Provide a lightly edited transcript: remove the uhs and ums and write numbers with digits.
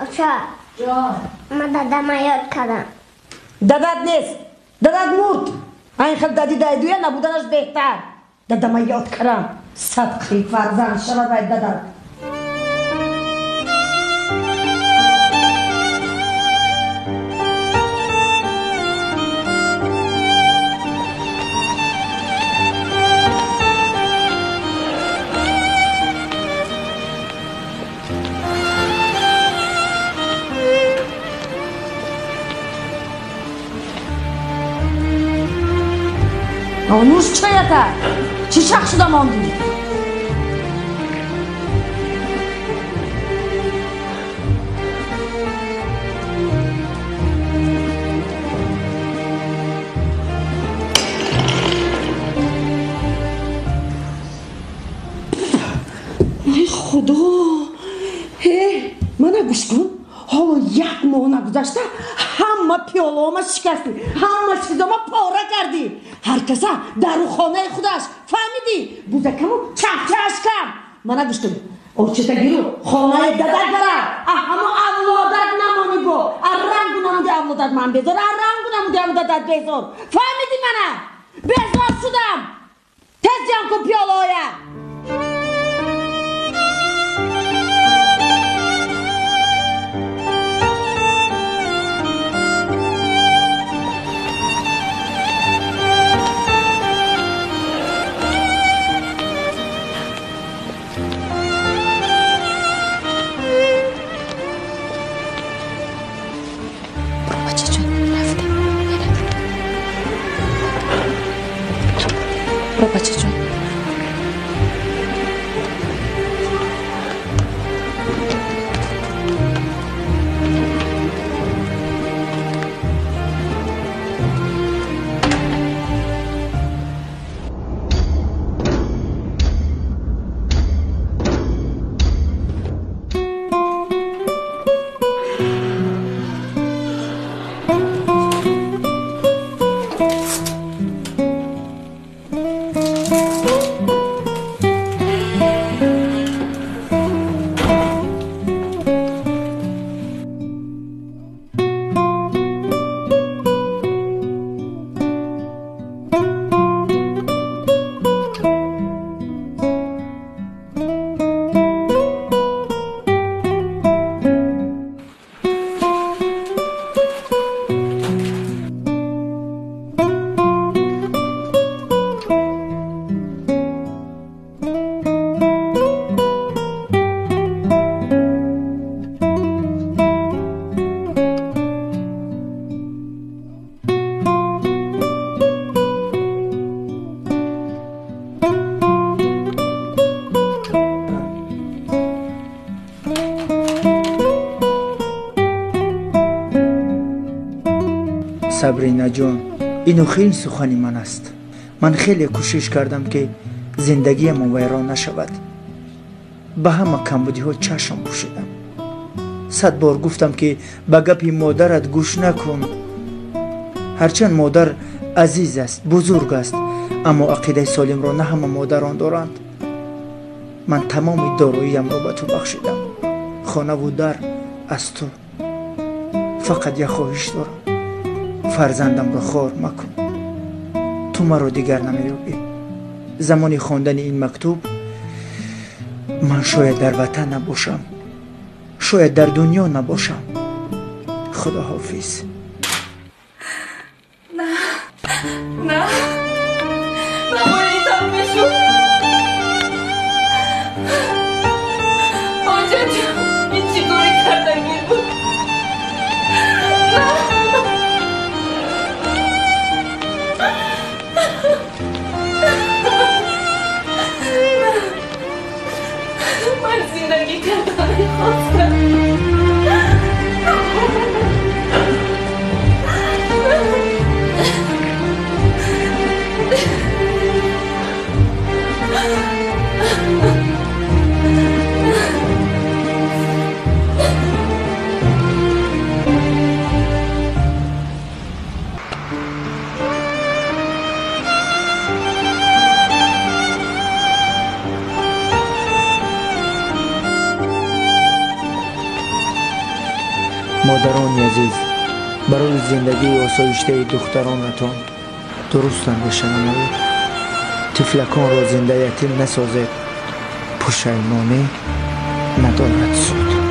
آچا جان من دادم یاد کردم. دادت نیست، دادت مرد. این خیلی دادی دایدویه نبودنش بهتر. دادم یاد کردم. صدقی فرزند شما باید دادت. آنوش چه یکر؟ چی شخ شده ماندی؟ ای خدا منو گوش کن حالا یک ماه نگذشته همه پیاله‌هامو شکستی همه چیزامو پاره کردی هر کسا در خانه خودش فهمیدی بوزکمو چهچهش کم منو گوش کن اوچتا گیرو خانه دادر برا همه اولادت نمانی با رنگو نمونده اولادت من بذار رنگو نمونده اولادت بذار فهمیدی منو بذار شدم تز جمع کن پیاله‌هایم بچه جون سبرینا جان اینو خیلی سخنی من است من خیلی کوشش کردم که زندگی من ویران نشود به همه کمبودی ها چشم پوشیدم 100 بار گفتم که به گپی مادرت گوش نکن هرچند مادر عزیز است بزرگ است اما عقیده سالم را نه همه مادران دارند من تمام داراییم را به تو بخشیدم خانه و در از تو فقط یک خواهش دارم فرزندم را خوار مکن تو مرا دیگر نمی‌یابی زمانی خواندن این مکتوب من شاید در وطن نباشم شاید در دنیا نباشم خدا حافظ نه نه نباید تمام شد آجا جون این چی کاری کردنی بود من زندگی کردم میخواستم مادران عزیز، برای زندگی آسایشته دخترانتان درست اندیشه نمایید. طفلکان را زنده یتیم نسازید. پشیمانی ندارد سود.